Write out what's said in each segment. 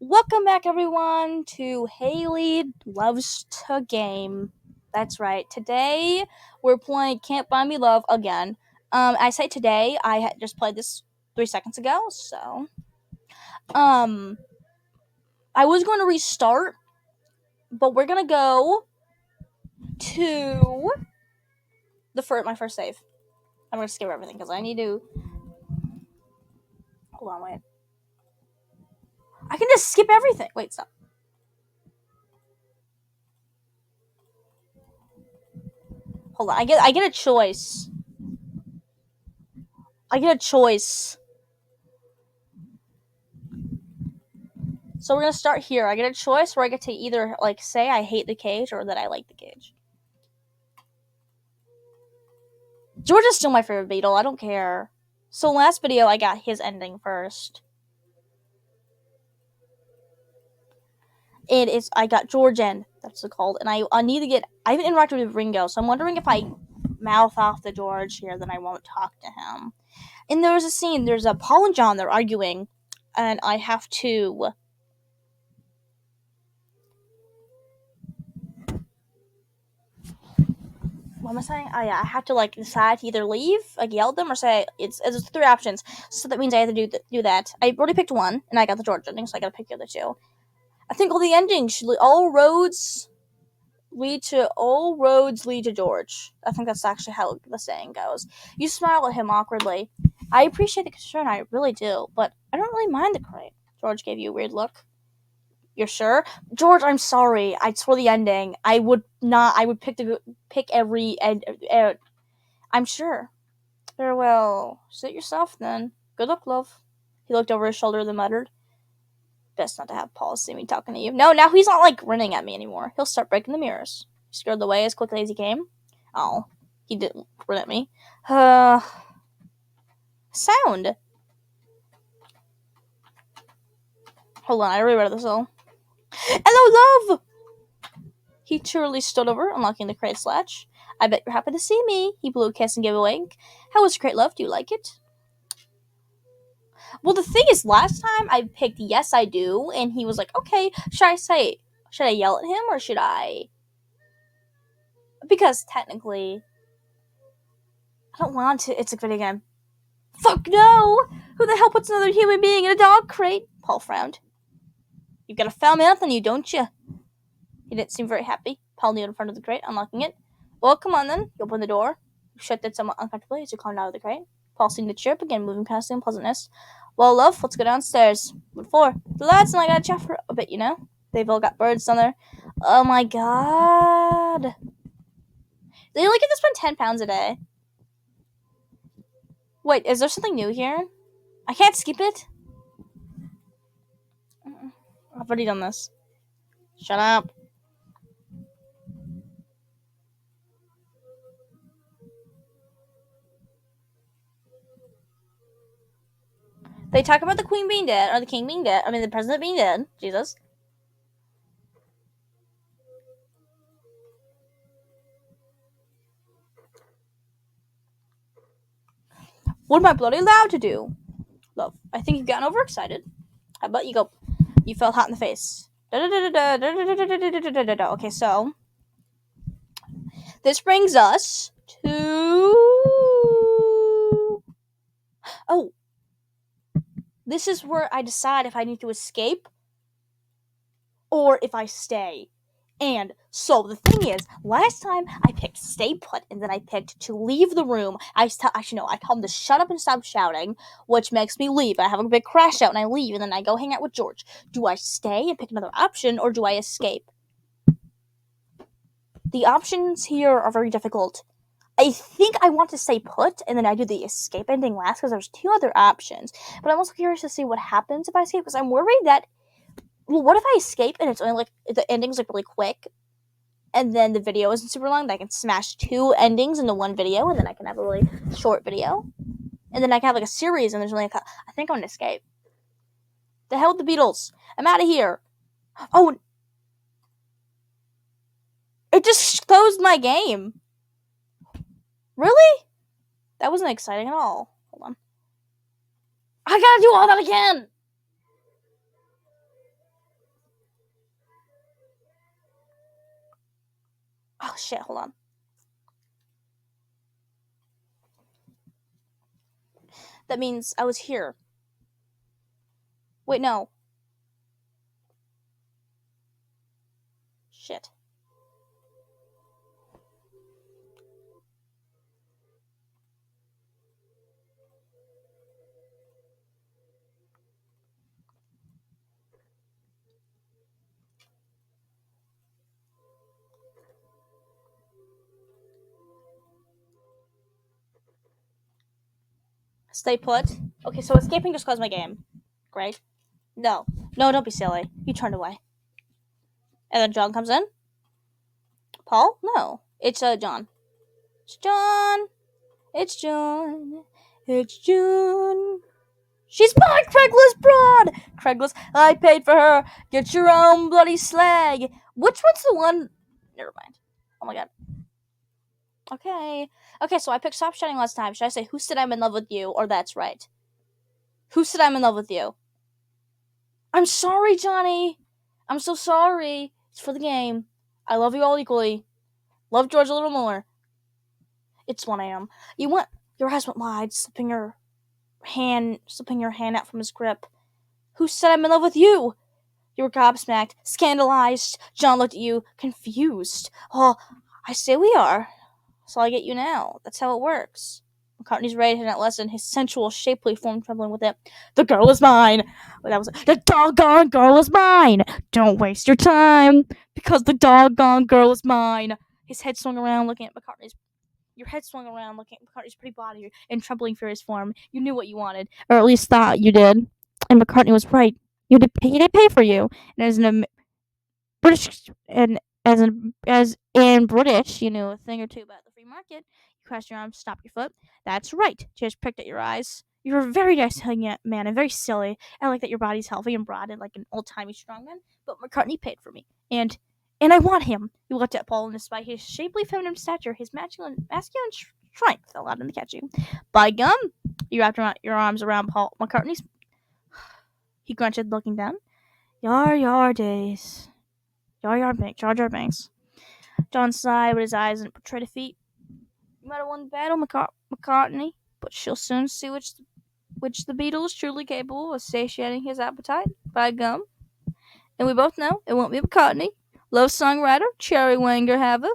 Welcome back, everyone, to Haylee Loves to Game. That's right. Today, we're playing Can't Buy Me Love again. I say today, I had just played this 3 seconds ago, so... I was going to restart, but we're going to go to my first save. I'm going to skip everything, because I need to... Hold on, wait. I can just skip everything. Wait, stop. Hold on, I get a choice. So we're gonna start here. I get a choice where I get to either say I hate the cage or that I like the cage. George is still my favorite Beatle. I don't care. So last video I got his ending first. I got George End. That's what it's called. And I need to get. I haven't interacted with Ringo, so I'm wondering if I mouth off to George here, then I won't talk to him. And there's a scene. There's a Paul and John. They're arguing, and I have to. What am I saying? Oh yeah, I have to decide to either leave, yell at them, or say it's 3 options. So that means I have to do that. I already picked one, and I got the George ending, so I gotta pick the other 2. I think all the endings should all roads lead to George. I think that's actually how the saying goes. You smile at him awkwardly. I appreciate the concern, I really do, but I don't really mind the crate. George gave you a weird look. You're sure? George, I'm sorry. I swore the ending. I would pick every I'm sure. Very well. Sit yourself, then. Good luck, love. He looked over his shoulder, then muttered. Best not to have Paul see me talking to you. No, now he's not, grinning at me anymore. He'll start breaking the mirrors. He scared away as quickly as he came. Oh, he didn't grin at me. Sound. Hold on, I already read this all. Hello, love! He cheerily stood over, unlocking the crate's latch. I bet you're happy to see me. He blew a kiss and gave a wink. How was your crate, love? Do you like it? Well, the thing is, last time I picked yes, I do, and he was like, okay, should I yell at him, or should I? Because technically, I don't want to. It's a video game. Fuck no! Who the hell puts another human being in a dog crate? Paul frowned. You've got a foul mouth on you, don't you? He didn't seem very happy. Paul kneeled in front of the crate, unlocking it. Well, come on then. He opened the door. He shut it somewhat uncomfortably as he climbed out of the crate. Paul seemed to chirp again, moving past the unpleasantness. Well, love, let's go downstairs. What for? The lads and I gotta chat for a bit, you know? They've all got birds down there. Oh my god. They only get to spend 10 pounds a day. Wait, is there something new here? I can't skip it? I've already done this. Shut up. They talk about the queen being dead, or the king being dead. I mean, the president being dead. Jesus. What am I bloody allowed to do? Love, I think you've gotten overexcited. How about you go? You felt hot in the face. Okay, so this brings us to... Oh. This is where I decide if I need to escape or if I stay. And so the thing is, last time I picked stay put, and then I picked to leave the room. I tell him to shut up and stop shouting, which makes me leave. I have a big crash out and I leave, and then I go hang out with George. Do I stay and pick another option, or do I escape? The options here are very difficult. I think I want to stay put, and then I do the escape ending last, because there's 2 other options. But I'm also curious to see what happens if I escape, because I'm worried that... Well, what if I escape and it's only the ending's really quick, and then the video isn't super long? I can smash 2 endings into one video, and then I can have a really short video, and then I can have a series, and there's only I think I'm gonna escape. The hell with the Beatles! I'm out of here. Oh, it just closed my game. Really? That wasn't exciting at all. Hold on. I gotta do all that again. shit, hold on. That means I was here. Wait, no. Shit. Stay put. Okay, so escaping just caused my game. Great. No. No, don't be silly. You turned away. And then John comes in. Paul? No. It's John. It's John. It's John. It's June. She's my Craigslist broad! Craigslist, I paid for her. Get your own bloody slag. Which one's the one? Never mind. Oh my god. Okay. Okay, so I picked Stop Shining last time. Should I say, who said I'm in love with you? Or that's right? Who said I'm in love with you? I'm sorry, Johnny. I'm so sorry. It's for the game. I love you all equally. Love George a little more. It's 1 a.m. Your husband lied, slipping your hand out from his grip. Who said I'm in love with you? You were gobsmacked, scandalized. John looked at you, confused. Oh, I say we are. So I get you now. That's how it works. McCartney's rage had not lessened, his sensual, shapely form trembling with it. The girl is mine! That was the doggone girl is mine! Don't waste your time, because the doggone girl is mine! His head swung around, looking at McCartney's. Your head swung around, looking at McCartney's pretty body in trembling furious form. You knew what you wanted, or at least thought you did. And McCartney was right. He did pay for you, and as an British and as in British, you knew a thing or two about the free market. You crossed your arms, stopped your foot. That's right. Tears pricked at your eyes. You're a very nice man and very silly. I like that your body's healthy and broad and like an old timey strongman. But McCartney paid for me, and I want him. He looked at Paul, and despite his shapely feminine stature, his masculine strength allowed him to catch you. By gum! You wrapped your arms around Paul McCartney's. He grunted, looking down. Yar days. Jar Jar Banks. John sighed with his eyes and portrayed a feat. You might have won the battle, McCartney, but she'll soon see which the beetle is truly capable of satiating his appetite. By gum. And we both know it won't be McCartney. Love songwriter, cherry wanger haver.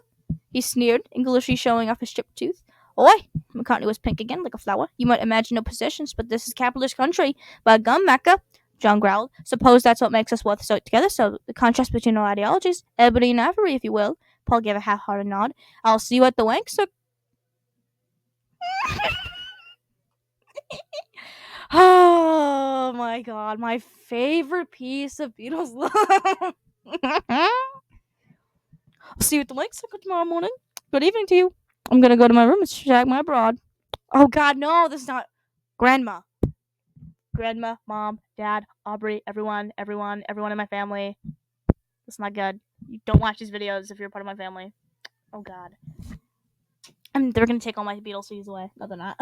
He sneered, Englishly showing off his chipped tooth. Oi! McCartney was pink again, like a flower. You might imagine no possessions, but this is capitalist country. By gum, Mecca. John growled. Suppose that's what makes us worth so together, so the contrast between our ideologies. Ebony and ivory, if you will. Paul gave a half-hearted nod. I'll see you at the wank, so... Oh my god, my favorite piece of Beatles love. I'll see you at the wank circle tomorrow morning. Good evening to you. I'm gonna go to my room and shag my broad. Oh god, no, this is not... Grandma, Mom, Dad, Aubrey, everyone in my family. It's not good. You don't watch these videos if you're part of my family. Oh god. They're gonna take all my Beatles CDs away. No, they're not.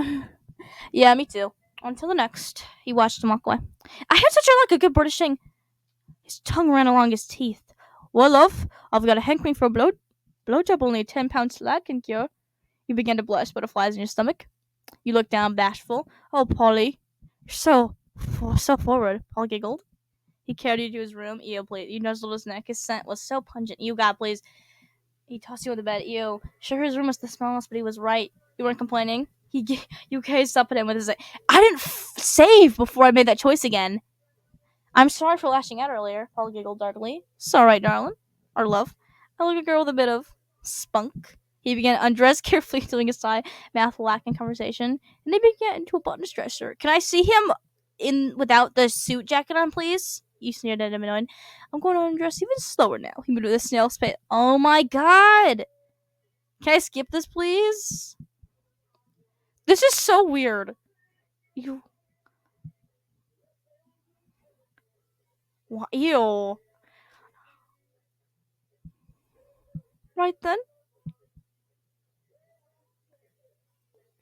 Yeah, me too. Until the next. He watched him walk away. I had such a good British thing. His tongue ran along his teeth. Well, love, I've got a hankering for a blowjob only a 10-pound lad can cure. You began to blush, butterflies in your stomach. You looked down, bashful. Oh, Polly, you're so forward. Paul giggled. He carried you to his room. Ew, please. You nuzzled his neck. His scent was so pungent. You got, please. He tossed you on the bed. Ew. Sure, his room was the smallest, but he was right. You weren't complaining. You gazed up at him with his. I didn't save before I made that choice again. I'm sorry for lashing out earlier. Paul giggled darkly. It's all right, darling. Our love. I like a girl with a bit of spunk. He began to undress carefully, doing a sigh, mouth lacking conversation, and they began into a buttonless dresser. Can I see him in without the suit jacket on, please? You sneered at him, annoyed. I'm going to undress even slower now. He moved with a snail's pace. Oh my god! Can I skip this, please? This is so weird. You. Ew. Right then.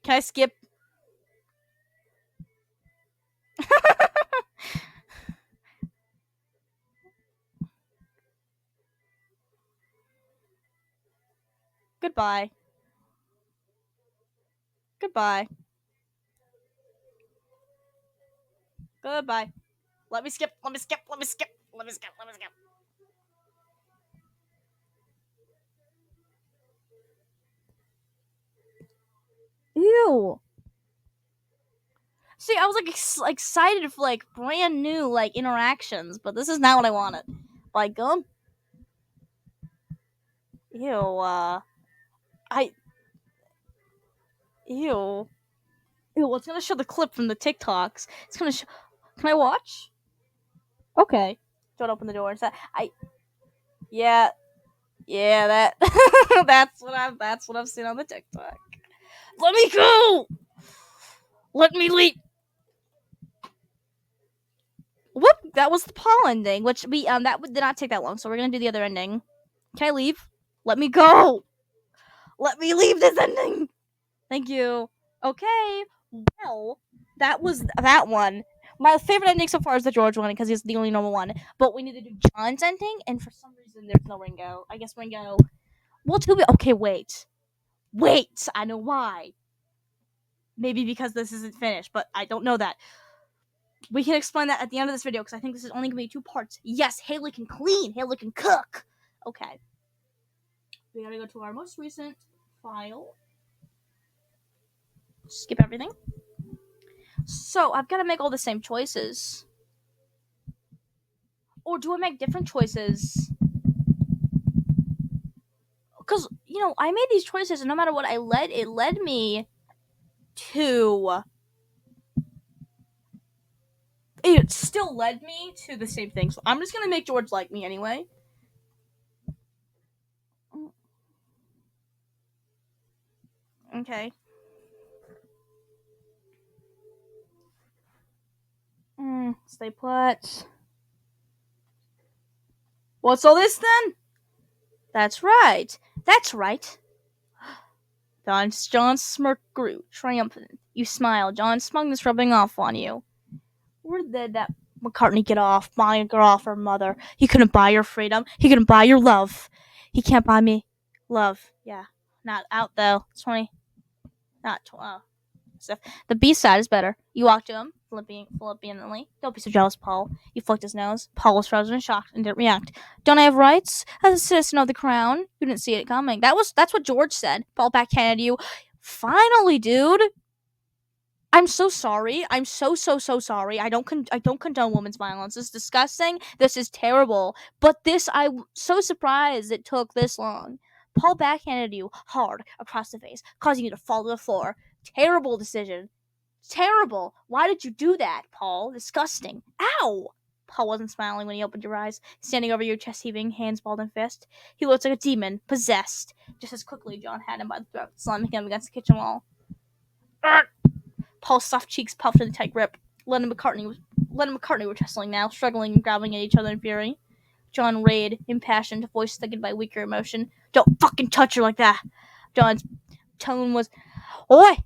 Can I skip? Goodbye. Goodbye. Goodbye. Let me skip. Let me skip. Let me skip. Let me skip. Let me skip. Ew. See, I was like excited for like brand new like interactions, but this is not what I wanted. Like gum. Ew. I. Ew. Ew. It's gonna show the clip from the TikToks. It's gonna show. Can I watch? Okay. Don't open the door. Is that I? Yeah. Yeah. That. That's what I've seen on the TikTok. Let me go. Let me leave. Whoop! That was the Paul ending, which we that did not take that long. So we're gonna do the other ending. Can I leave? Let me go. Let me leave this ending. Thank you. Okay. Well, that was that one. My favorite ending so far is the George one because he's the only normal one. But we need to do John's ending, and for some reason there's no Ringo. I guess Ringo. Well, too bad. Okay, wait. Wait. I know why. Maybe because this isn't finished, but I don't know that. We can explain that at the end of this video because I think this is only gonna be 2 parts. Yes, Haylee can clean. Haylee can cook. Okay. We gotta go to our most recent file. Skip everything. So I've got to make all the same choices. Or do I make different choices? Because, I made these choices and no matter what it led me to... It still led me to the same thing. So I'm just going to make George like me anyway. Okay. Stay put. What's all this then? That's right. That's right. John's smirk grew, triumphant. You smile, John's smugness rubbing off on you. Where did that McCartney get off, buying her off her mother? He couldn't buy your freedom. He couldn't buy your love. He can't buy me love. Yeah, not out though. 20, not 12. Stuff. The B side is better. You walked to him, flippantly. Don't be so jealous, Paul. You flicked his nose. Paul was frozen in shock and didn't react. Don't I have rights as a citizen of the crown? You didn't see it coming. That's what George said. Paul backhanded you. Finally, dude. I'm so sorry. I'm so sorry. I don't condone women's violence. This is disgusting. This is terrible. But I'm so surprised it took this long. Paul backhanded you hard across the face, causing you to fall to the floor. Terrible decision. Terrible. Why did you do that, Paul? Disgusting. Ow! Paul wasn't smiling when he opened your eyes, standing over your chest heaving, hands balled in fist. He looked like a demon, possessed. Just as quickly, John had him by the throat, slamming him against the kitchen wall. Paul's soft cheeks puffed in a tight grip. Lennon and McCartney were tussling now, struggling and grabbing at each other in fury. John rayed, impassioned, voice thickened by weaker emotion. Don't fucking touch her like that! John's tone was, Oi!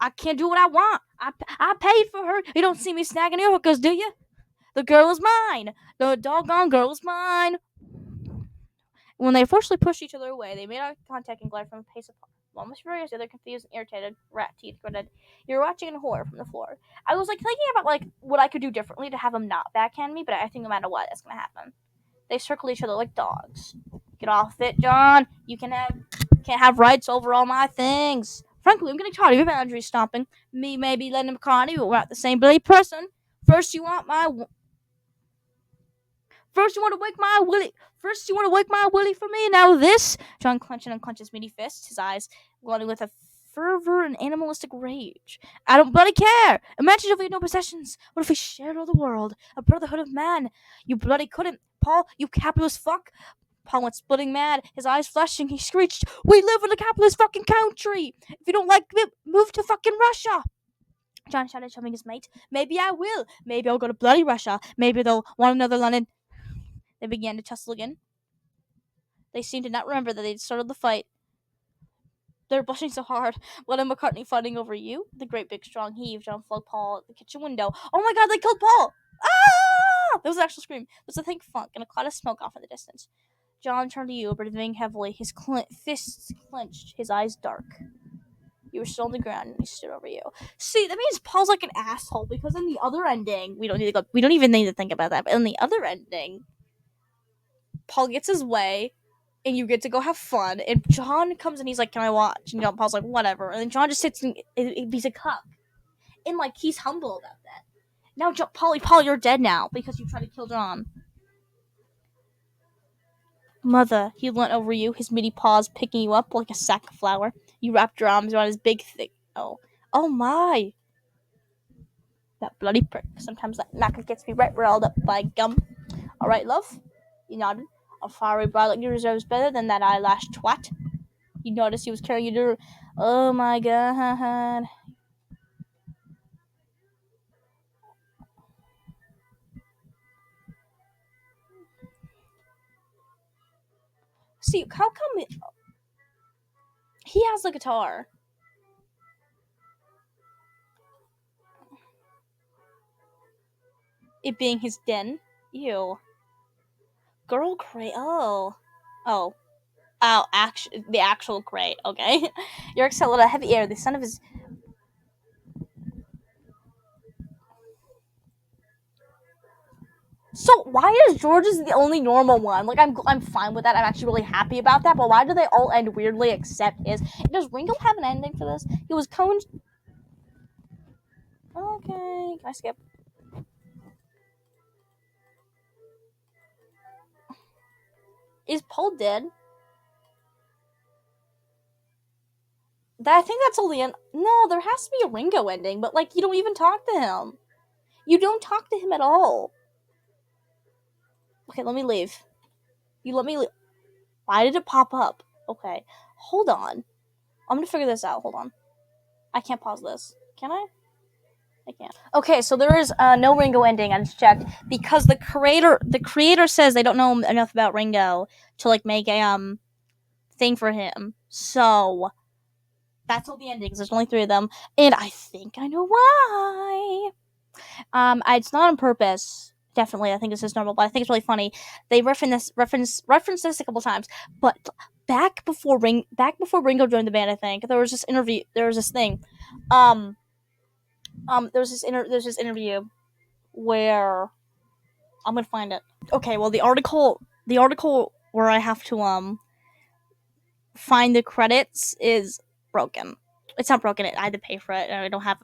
I can't do what I want! I paid for her! You don't see me snagging her hookers, do you? The girl is mine! The doggone girl is mine! When they forcefully pushed each other away, they made eye contact and glared from a pace apart. One was furious, the other confused and irritated. Rat teeth gritted. You were watching in horror from the floor. I was thinking about what I could do differently to have him not backhand me, but I think no matter what, it's gonna happen. They circled each other like dogs. Get off it, John. You can't have rights over all my things. Frankly, I'm getting tired of your boundary stomping. Me maybe Lennon McCartney, but we're not the same bloody person. First you want to wake my willy. First, you want to wake my willy for me. Now this. John clenched and unclenched his meaty fist, his eyes glowing with a fervor and animalistic rage. I don't bloody care. Imagine if we had no possessions. What if we shared all the world? A brotherhood of man. You bloody couldn't. Paul, you capitalist fuck. Paul went splitting mad, his eyes flashing. He screeched, we live in a capitalist fucking country. If you don't like it, move to fucking Russia. John shouted, shoving his mate. Maybe I will. Maybe I'll go to bloody Russia. Maybe they'll want another London. They began to tussle again. They seemed to not remember that they'd started the fight. They were blushing so hard. Lennon McCartney fighting over you? The great big strong heave. John flung Paul at the kitchen window. Oh my god, they killed Paul! Ah! There was an actual scream. There was a thick funk and a cloud of smoke off in the distance. John turned to you, breathing heavily, his fists clenched, his eyes dark. You were still on the ground, and he stood over you. See, that means Paul's like an asshole, because in the other ending, we don't even need to think about that. But in the other ending, Paul gets his way, and you get to go have fun. And John comes and he's like, "Can I watch?" And Paul's like, "Whatever." And then John just sits and he's a cuck, and like he's humble about that. Now, Paul, you're dead now because you tried to kill John. Mother, he leant over you, his meaty paws picking you up like a sack of flour. You wrapped your arms around his big, thick. Oh my! That bloody prick. Sometimes that knacker gets me right riled up by gum. All right, love. You nodded. A fiery brow like you deserves better than that eyelash twat. You noticed he was carrying you to. Oh my god. See, how come he has the guitar? It being his den. Ew. Girl crate. Oh. The actual crate. Okay. You're exhaled a heavy air. The son of his. So why is George's the only normal one? Like I'm fine with that. I'm actually really happy about that. But why do they all end weirdly except his? Does Ringo have an ending for this? He was Cone's. Okay. Can I skip? Is Paul dead? I think that's all the end. No, there has to be a Ringo ending, but like you don't even talk to him. You don't talk to him at all. Okay, let me leave. You let me leave. Why did it pop up? Okay, hold on. I'm gonna figure this out. Hold on. I can't pause this. Can I? I can't. Okay, so there is no Ringo ending. I just checked because the creator says they don't know enough about Ringo to like make a thing for him. So that's all the endings. There's only 3 of them, and I think I know why. It's not on purpose. Definitely, I think this is normal, but I think it's really funny. They reference this a couple times. But back before Ringo joined the band, I think there was this interview. There was this thing. There's this interview where I'm gonna find it. Okay, well the article where I have to find the credits is broken. It's not broken. I had to pay for it, and I don't have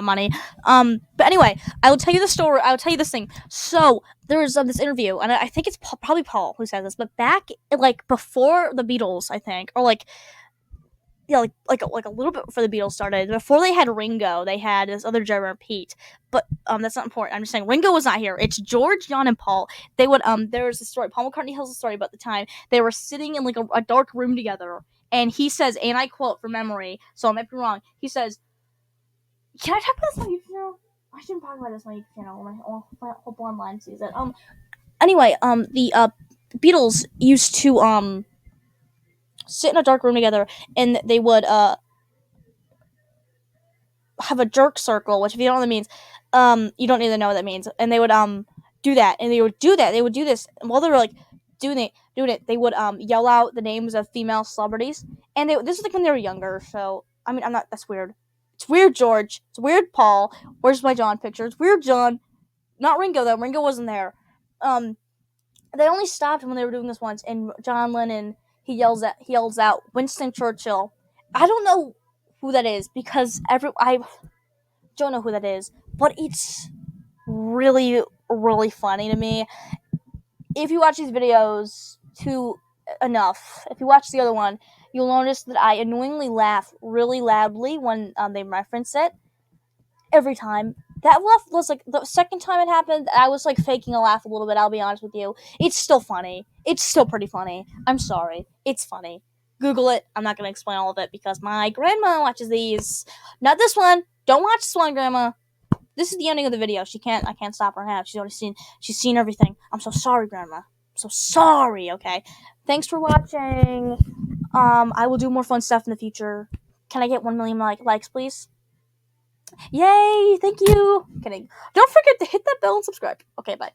money. But anyway, I will tell you the story. I will tell you this thing. So there was this interview, and I think it's probably Paul who says this. But back like before the Beatles, I think, or like yeah, like a little bit before the Beatles started. Before they had Ringo, they had this other drummer Pete. But that's not important. I'm just saying Ringo was not here. It's George, John, and Paul. They would there was a story. Paul McCartney tells a story about the time they were sitting in like a dark room together, and he says, and I quote from memory, so I might be wrong. He says, "Can I talk about this on YouTube channel? I shouldn't talk about this on YouTube channel. I hope online sees it." Anyway, the Beatles used to sit in a dark room together, and they would have a jerk circle, which if you don't know what that means, you don't need to know what that means. And they would do that, and they would do that. They would do this while they were like doing it. They would yell out the names of female celebrities, and this is like when they were younger. So I mean, I'm not. That's weird. It's weird, George. It's weird, Paul. Where's my John picture? It's weird, John. Not Ringo though. Ringo wasn't there. They only stopped when they were doing this once, and John Lennon he yells out Winston Churchill. I don't know who that is because I don't know who that is, but it's really really funny to me. If you watch these videos if you watch the other one, you'll notice that I annoyingly laugh really loudly when they reference it every time. That laugh was like the second time it happened, I was like faking a laugh a little bit, I'll be honest with you. It's still funny. It's still pretty funny. I'm sorry. It's funny. Google it. I'm not going to explain all of it because my grandma watches these. Not this one. Don't watch this one, Grandma. This is the ending of the video. I can't stop her now. She's seen everything. I'm so sorry, Grandma. I'm so sorry, okay? Thanks for watching. I will do more fun stuff in the future. Can I get 1 million likes, please? Yay! Thank you. Kidding. Don't forget to hit that bell and subscribe. Okay, bye.